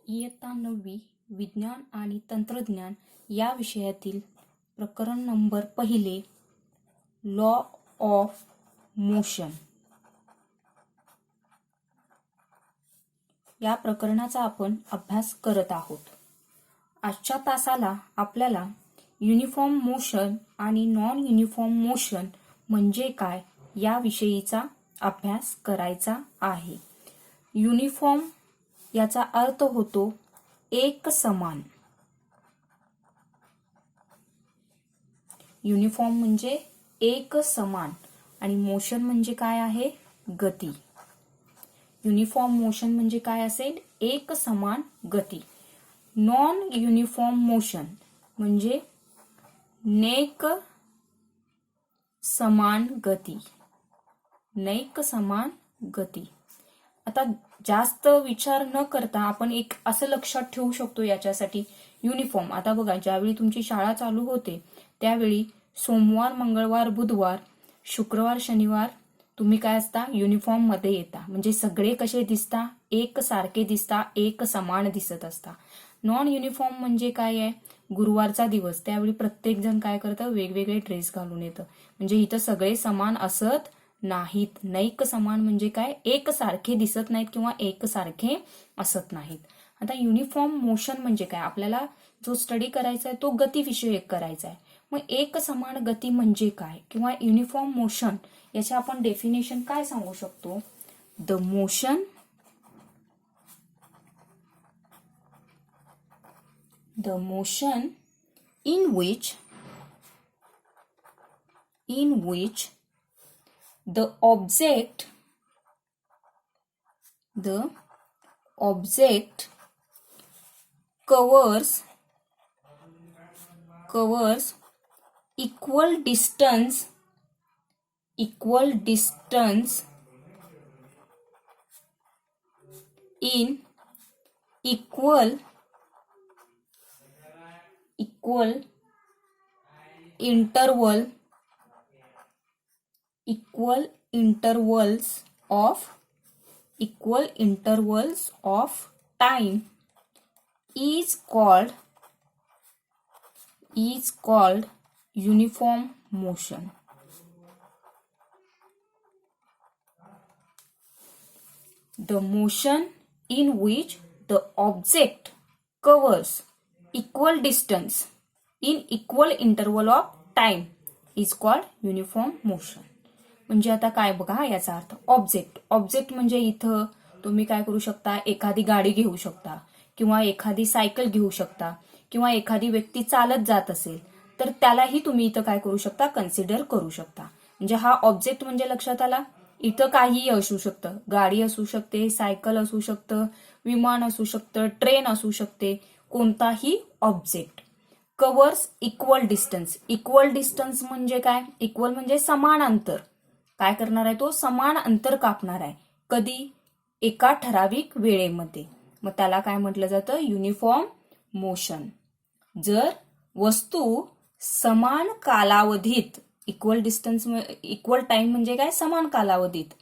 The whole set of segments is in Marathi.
इयत्ता 9वी विज्ञान आणि तंत्रज्ञान या विषयातील प्रकरण नंबर 1 लॉ ऑफ मोशन या प्रकरणाचा आपण अभ्यास करत आहोत। आजच्या तासाला आपल्याला युनिफॉर्म मोशन आणि नॉन युनिफॉर्म मोशन म्हणजे काय या विषयीचा अभ्यास करायचा आहे। युनिफॉर्म याचा अर्थ होतो एक समान। युनिफॉर्म म्हणजे एक समान आणि मोशन म्हणजे काय आहे, गती। युनिफॉर्म मोशन म्हणजे काय असेल, एक समान गती। नॉन युनिफॉर्म मोशन म्हणजे नेक समान गती, नेक समान गती। आता जास्त विचार न करता आपण एक असं लक्षात ठेवू शकतो याच्यासाठी युनिफॉर्म। आता बघा, ज्यावेळी तुमची शाळा चालू होते त्यावेळी सोमवार, मंगळवार, बुधवार, शुक्रवार, शनिवार तुम्ही काय असता, युनिफॉर्म मध्ये येता। म्हणजे सगळे कसे दिसता, एक सारखे दिसता, एक समान दिसत असता। नॉन युनिफॉर्म म्हणजे काय आहे, गुरुवारचा दिवस त्यावेळी प्रत्येक जण काय करतं, वेगवेगळे ड्रेस घालून येतं। म्हणजे इथं सगळे समान असत नाहीत। नैक समान म्हणजे काय, एक सारखे दिसत नाहीत किंवा एक सारखे असत नाहीत। आता युनिफॉर्म मोशन म्हणजे काय, आपल्याला जो स्टडी करायचा आहे तो गतीविषयक करायचा आहे। मग एक समान गती म्हणजे काय किंवा युनिफॉर्म मोशन याचे आपण डेफिनेशन काय सांगू शकतो, the motion in which the object covers equal distance in equal intervals of time is called uniform motion. The motion in which the object covers equal distance in equal interval of time is called uniform motion. म्हणजे आता काय बघा याचा अर्थ, ऑब्जेक्ट म्हणजे इथं तुम्ही काय करू शकता, एखादी गाडी घेऊ शकता किंवा एखादी सायकल घेऊ शकता किंवा एखादी व्यक्ती चालत जात असेल तर त्यालाही तुम्ही इथं काय करू शकता, कन्सिडर करू शकता। म्हणजे हा ऑब्जेक्ट म्हणजे लक्षात आला, इथं काहीही असू शकतं, गाडी असू शकते, सायकल असू शकतं, विमान असू शकतं, ट्रेन असू शकते, कोणताही ऑब्जेक्ट कव्हर्स इक्वल डिस्टन्स म्हणजे काय, इक्वल म्हणजे समान अंतर, काय करणार आहे तो, समान अंतर कापणार आहे, कधी, एका ठराविक वेळेमध्ये। मग त्याला काय म्हटलं जातं, युनिफॉर्म मोशन। जर वस्तू समान कालावधीत, इक्वल टाइम म्हणजे काय, समान कालावधीत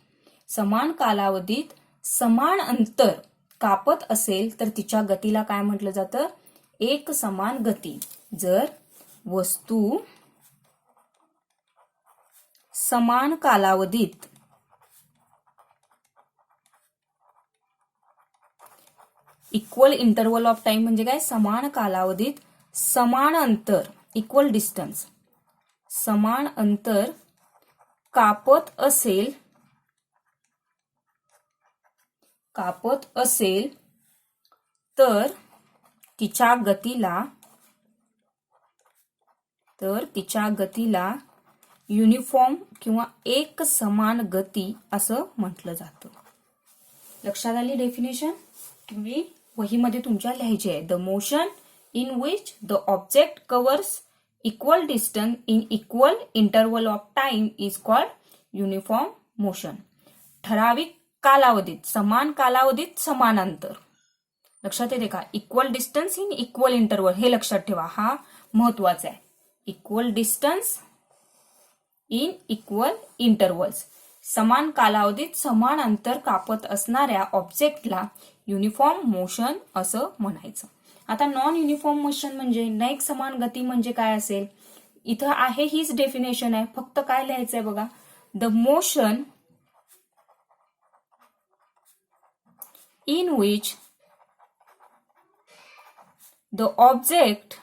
समान अंतर कापत असेल तर तिच्या गतीला काय म्हटलं जातं, एक समान गती। जर वस्तू समान कालावधीत इक्वल इंटरवल ऑफ टाइम म्हणजे काय, समान कालावधीत समान अंतर, इक्वल डिस्टन्स, समान अंतर कापत असेल तर तिच्या गतीला युनिफॉर्म किंवा एक समान गती असं म्हटलं जातं। लक्षात आली डेफिनेशन, तुम्ही वहीमध्ये तुमच्या लिहायची आहे। The motion in which the object covers equal distance in equal interval of time is called uniform motion. ठराविक कालावधीत, समान कालावधीत समान अंतर, लक्षात येते का, equal distance in equal interval, हे लक्षात ठेवा, हा महत्वाचा आहे। Equal distance in equal intervals, समान कालावधीत समान अंतर कापत असणाऱ्या ऑब्जेक्टला युनिफॉर्म मोशन असं म्हणायचं. आता नॉन युनिफॉर्म मोशन म्हणजे न समान गती म्हणजे काय असेल? इथं आहे हीच डेफिनेशन आहे, फक्त काय लिहायचंय बघा, the motion in which the object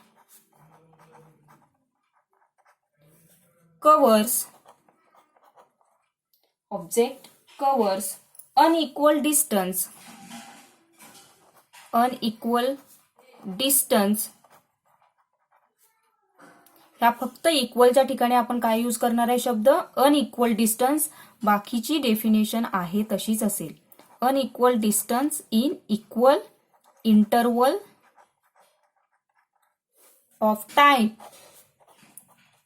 covers unequal distance ह्या फक्त इक्वलच्या ठिकाणी आपण काय यूज करणार आहे शब्द? Unequal distance. बाकीची डेफिनेशन आहे तशीच असेल. unequal distance in equal interval of time.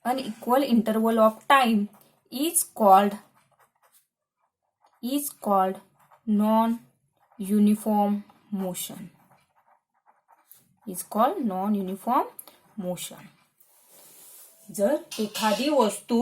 Unequal interval of time is called non-uniform motion. जर एखादी वस्तू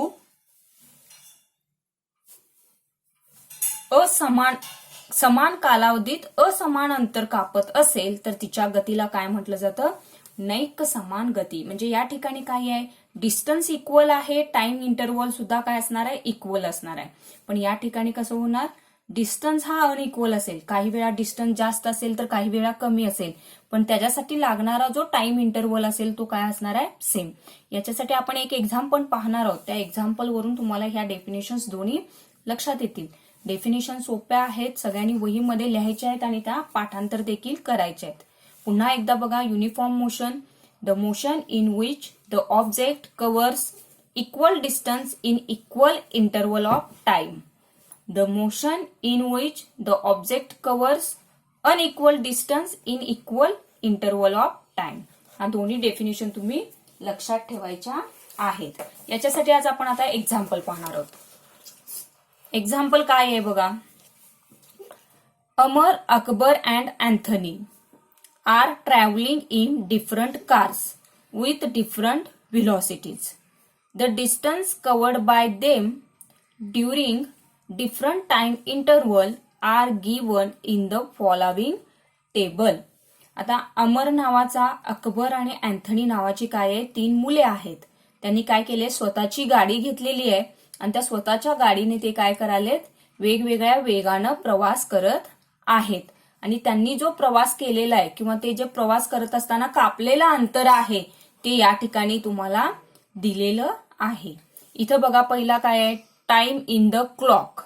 समान कालावधीत असमान अंतर कापत असेल तर तिच्या गतीला काय म्हटलं जातं? नैक समान गती. म्हणजे या ठिकाणी काय आहे? डिस्टन्स इक्वल आहे, टाइम इंटरवल सुद्धा काय असणार आहे? इक्वल असणार आहे. पण या ठिकाणी कसं होणार? डिस्टन्स हा अनइक्वल असेल, काही वेळा डिस्टन्स जास्त असेल तर काही वेळा कमी असेल, पण त्याच्यासाठी लागणारा जो टाइम इंटरवल असेल तो काय असणार आहे? सेम. याच्यासाठी आपण एक एक्झाम्पल पाहणार आहोत. त्या एक्झाम्पल वरून तुम्हाला ह्या डेफिनेशन्स दोन्ही लक्षात येतील. डेफिनेशन सोप्या आहेत, सगळ्यांनी वहीमध्ये लिहायच्या आहेत आणि त्या पाठांतर देखील करायचे आहेत. पुन्हा एकदा बघा, uniform motion, the motion in which the object covers equal distance in equal interval of time. The motion in which the object covers unequal distance in equal interval of time. हा दोन्ही डेफिनेशन तुम्ही लक्षात ठेवायच्या आहेत. याच्यासाठी आज आपण आता एक्झाम्पल पाहणार आहोत. एक्झाम्पल काय आहे बघा. Amar, Akbar and Anthony are travelling in different cars with different velocities. The distance covered by them during different time interval are given in the following table. आता अमर नावाचा, अकबर आणि अँथनी नावाची काय आहे? 3 मुले आहेत. त्यांनी काय केले? स्वतःची गाडी घेतलेली आहे आणि त्या स्वतःच्या गाडीने ते काय करालेत? वेगवेगळ्या वेगानं प्रवास करत आहेत. आणि त्यांनी जो प्रवास केलेला आहे किंवा ते जे प्रवास करत असताना कापलेलं अंतर आहे ते या ठिकाणी तुम्हाला दिलेलं आहे. इथं बघा, पहिला काय आहे? Time in the clock.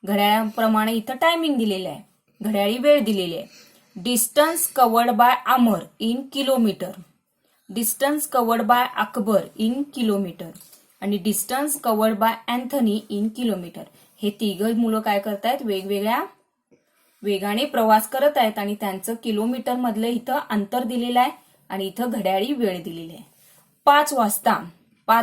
घड्याळाप्रमाणे इथं टायमिंग दिलेलं आहे, घड्याळी वेळ दिलेली आहे. Distance covered by Amar in kilometre, distance covered by Akbar in kilometre आणि distance covered by Anthony in kilometre. हे तिघं मुलं काय करतायत? वेगवेगळ्या वेगाने प्रवास करत आहेत आणि त्यांचं किलोमीटर मधलं इथं अंतर दिलेलं आहे आणि इथं घड्याळी वेळ दिलेली आहे. 5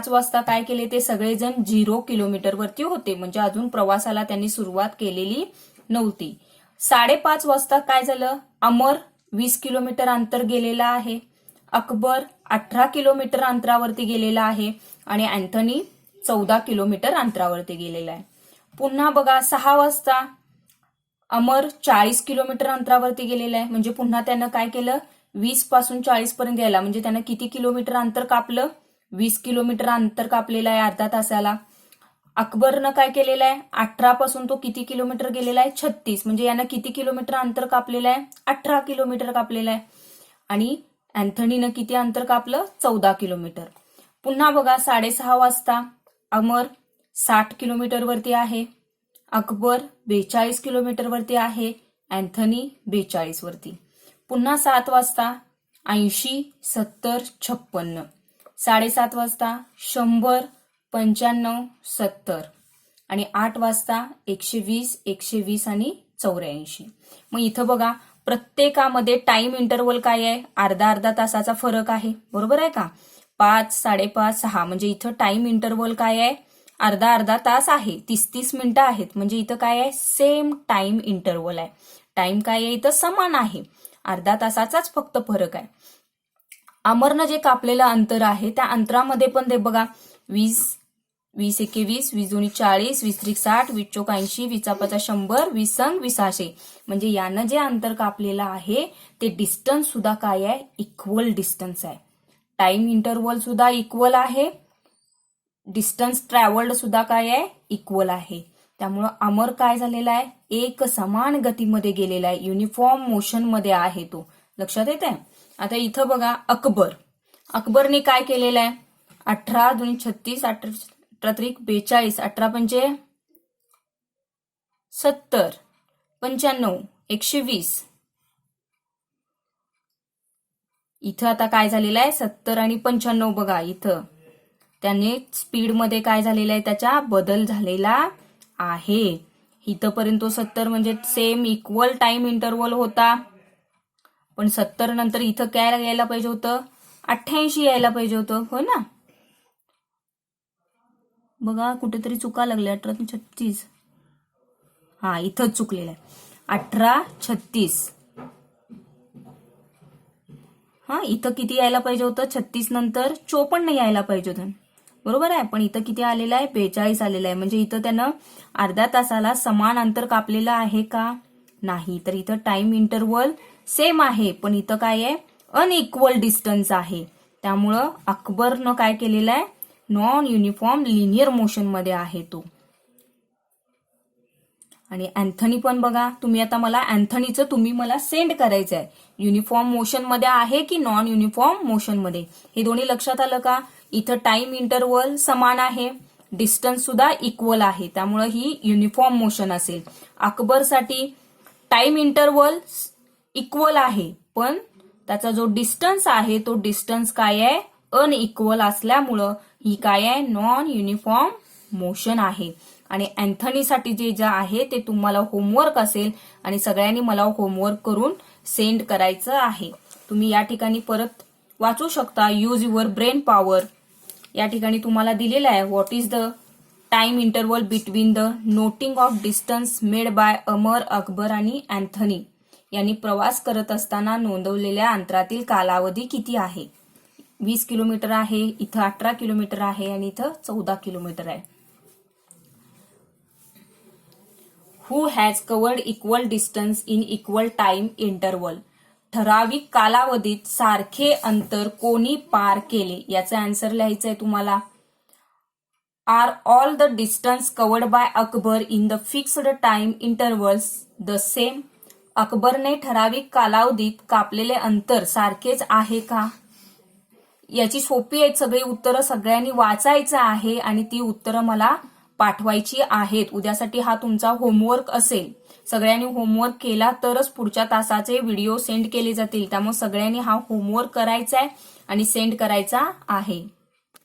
वाजता काय केले? ते सगळेजण 0 किलोमीटर वरती होते, म्हणजे अजून प्रवासाला त्यांनी सुरुवात केलेली नव्हती. 5:30 वाजता काय झालं? अमर 20 किलोमीटर अंतर गेलेला आहे, अकबर 18 किलोमीटर अंतरावरती गेलेला आहे आणि अँथनी 14 किलोमीटर अंतरावरती गेलेला आहे. पुन्हा बघा, 6 वाजता अमर 40 किलोमीटर अंतरावरती गेलेला आहे, म्हणजे पुन्हा त्यानं काय केलं? 20 पासून 40 पर्यंत गेला, म्हणजे त्यानं किती किलोमीटर अंतर कापलं? 20 किलोमीटर अंतर कापलेलं आहे अर्धा तासाला. अकबरनं काय केलेलं आहे? 18 पासून तो किती किलोमीटर गेलेला आहे? 36, म्हणजे यानं किती किलोमीटर अंतर कापलेलं आहे? 18 किलोमीटर कापलेलं आहे. आणि अँथनीनं किती अंतर कापलं? 14 किलोमीटर. पुन्हा बघा, 6:30 वाजता अमर 60 किलोमीटर वरती आहे, अकबर 42 किलोमीटर वरती आहे, अँथनी 42 वरती. पुन्हा 7 वाजता 80, 70, 56. 7:30 वाजता 100, 95, 70 आणि 8 वाजता 120, 120 आणि 84. मग इथं बघा, प्रत्येकामध्ये टाइम इंटरवल काय आहे? अर्धा तासाचा फरक आहे, बरोबर आहे का? 5, 5:30, 6, म्हणजे इथं टाइम इंटरवल काय आहे? अर्धा तास आहे, 30 मिनिटं आहेत, म्हणजे इथं काय आहे? सेम टाइम इंटरवल आहे. टाइम काय आहे? इथं समान आहे, अर्धा तासाचाच फक्त फरक आहे. अमरनं जे कापलेलं अंतर आहे त्या अंतरामध्ये पण ते बघा 20 20 एके 20, 20 दोन्ही 40, 20 त्रिक 60, 20 चौक 80, 20 पाचा 100, 20 संग 20 600. म्हणजे यानं जे अंतर कापलेलं आहे ते डिस्टन्स सुद्धा काय आहे, इक्वल डिस्टन्स आहे. टाइम इंटरवल सुद्धा इक्वल आहे, डिस्टन्स ट्रॅव्हल्ड सुद्धा काय आहे, इक्वल आहे. त्यामुळं अमर काय झालेला आहे, एक समान गतीमध्ये गेलेला आहे, युनिफॉर्म मोशन मध्ये आहे तो. लक्षात येत आहे. आता इथं बघा अकबरने काय केलेलं आहे, 18 दोन्ही 36, 18 त्रिक 42, 18 पंचे 70, 95, 120. इथं आता काय झालेलं आहे, 70 आणि 95 बघा. इथं त्याने स्पीडमध्ये काय झालेलं आहे, त्याचा बदल झालेला आहे. इथंपर्यंत 70 म्हणजे सेम इक्वल टाइम इंटरवल होता, पण 70 नंतर इथं काय यायला पाहिजे होतं, 88 यायला पाहिजे होतं, हो ना. बघा कुठेतरी चुका लागल्या, 18 36, हा इथंच चुकलेलं आहे, 18 36. हा इथं किती यायला पाहिजे होतं, 36 नंतर 54 यायला पाहिजे होतं, बरोबर आहे. पण इथं किती आलेलं आहे, 42 आलेलं आहे. म्हणजे इथं त्यानं अर्ध्या तासाला समान अंतर कापलेलं आहे का, नाही. तर इथं टाइम इंटरवल सेम आहे, पण इथं काय आहे, अनइक्वल डिस्टन्स आहे. त्यामुळं अकबरनं काय केलेलं आहे, नॉन युनिफॉर्म लिनियर मोशन मध्ये आहे तो. आणि अँथनी पण बघा, तुम्ही आता मला अँथनीचं तुम्ही मला सेंड करायचं आहे, युनिफॉर्म मोशन मध्ये आहे की नॉन युनिफॉर्म मोशन मध्ये, हे दोन्ही लक्षात आलं का. इथं टाइम इंटरवल समान आहे, डिस्टन्स सुद्धा इक्वल आहे, त्यामुळे ही युनिफॉर्म मोशन असेल. अकबरसाठी टाइम इंटरवल इक्वल आहे, पण त्याचा जो डिस्टन्स आहे तो डिस्टन्स काय आहे, अनइक्वल असल्यामुळं ही काय आहे, नॉन युनिफॉर्म मोशन आहे. आणि अँथनीसाठी जे आहे ते तुम्हाला होमवर्क असेल आणि सगळ्यांनी मला होमवर्क करून सेंड करायचं आहे. तुम्ही या ठिकाणी परत वाचू शकता. Use your brain power. या ठिकाणी तुम्हाला दिलेलं आहे, what is the time interval between the noting of distance made by Amar, Akbar आणि अँथनी यांनी प्रवास करत असताना नोंदवलेल्या अंतरातील कालावधी किती आहे. 20 किलोमीटर आहे, इथं 18 किलोमीटर आहे आणि इथं 14 किलोमीटर आहे. Who has covered equal distance in equal time interval. ठराविक कालावधीत सारखे अंतर कोणी पार केले, याचं आन्सर लिहायचं आहे तुम्हाला. Are all the distance covered by Akbar in the fixed time intervals the same. अकबरने ठराविक कालावधीत कापलेले अंतर सारखेच आहे का. याची सोपी आहेत सगळी उत्तरं, सगळ्यांनी वाचायचं आहे आणि ती उत्तरं मला पाठवायची आहेत. उद्यासाठी हा तुमचा होमवर्क असेल. सगळ्यांनी होमवर्क केला तरच पुढच्या तासाचे व्हिडिओ सेंड केले जातील. त्यामुळे सगळ्यांनी हा होमवर्क करायचा आहे आणि सेंड करायचा आहे.